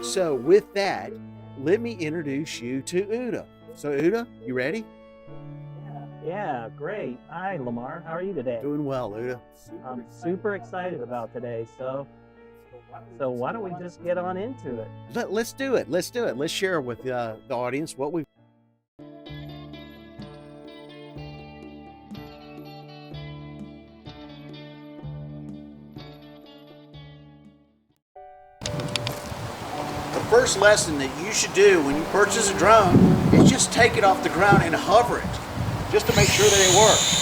So with that, let me introduce you to Uda. So Uda, you ready? Yeah, great. Hi, Lamar. How are you today? Doing well, Uda. I'm super excited about today. So why don't we just get on into it? Let's do it. Let's do it. Let's share with the audience what we've. The first lesson that you should do when you purchase a drone is just take it off the ground and hover it, just to make sure that it works.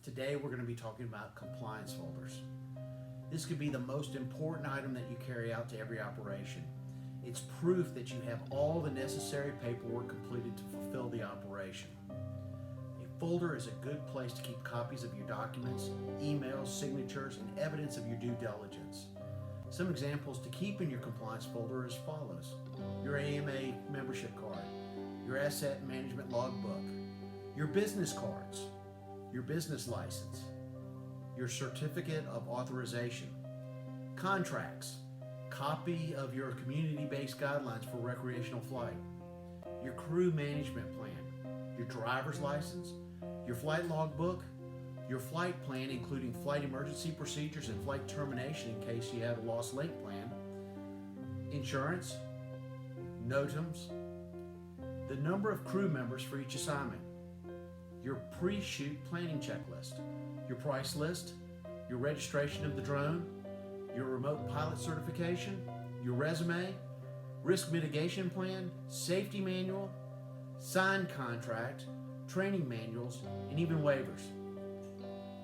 Today we're going to be talking about compliance folders. This could be the most important item that you carry out to every operation. It's proof that you have all the necessary paperwork completed to fulfill the operation. A folder is a good place to keep copies of your documents, emails, signatures, and evidence of your due diligence. Some examples to keep in your compliance folder are as follows: your AMA membership card, your asset management logbook, your business cards, your business license, your certificate of authorization, contracts, copy of your community-based guidelines for recreational flight, your crew management plan, your driver's license, your flight logbook, your flight plan including flight emergency procedures and flight termination in case you had a lost link plan, insurance, NOTAMs, the number of crew members for each assignment, your pre-shoot planning checklist, your price list, your registration of the drone, your remote pilot certification, your resume, risk mitigation plan, safety manual, signed contract, training manuals, and even waivers.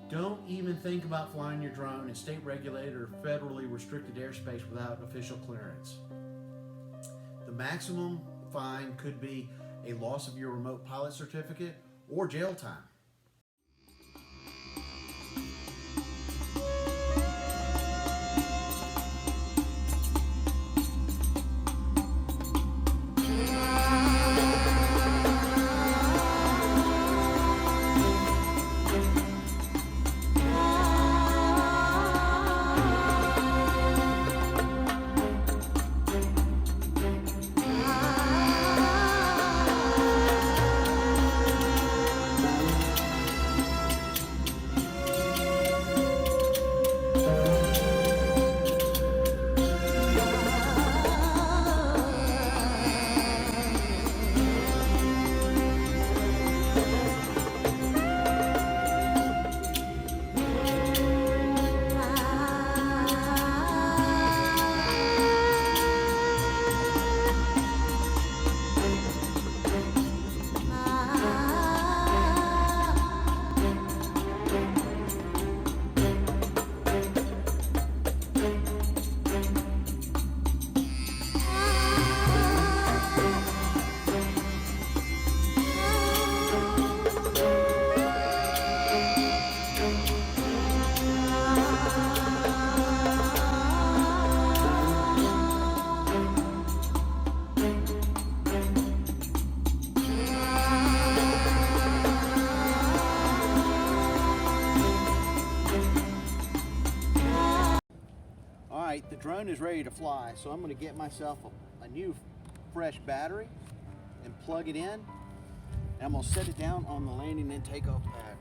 Don't even think about flying your drone in state-regulated or federally restricted airspace without official clearance. The maximum fine could be a loss of your remote pilot certificate or jail time. Alright, the drone is ready to fly, so I'm going to get myself a new fresh battery and plug it in, and I'm going to set it down on the landing and takeoff pad.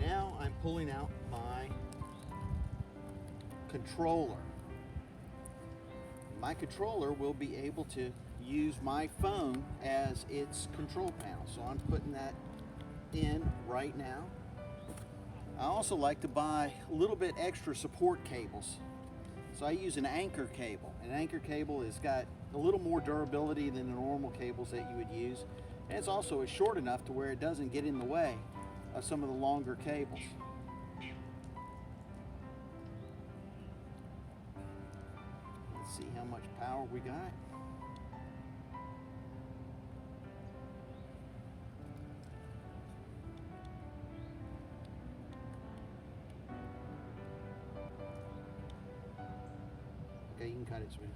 Now I'm pulling out my controller. My controller will be able to use my phone as its control panel, so I'm putting that in right now. I also like to buy a little bit extra support cables. So I use an anchor cable. An anchor cable has got a little more durability than the normal cables that you would use. And it's also short enough to where it doesn't get in the way of some of the longer cables. Let's see how much power we got. Okay, you can cut it, Smith.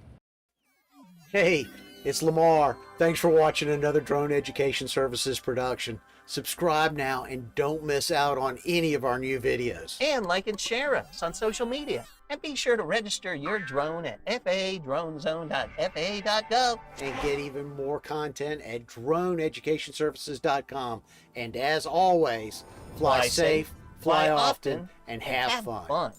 Hey, it's Lamar. Thanks for watching another Drone Education Services production. Subscribe now and don't miss out on any of our new videos. And like and share us on social media. And be sure to register your drone at fadronezone.faa.gov. And get even more content at droneeducationservices.com. And as always, fly safe, fly often, and have fun.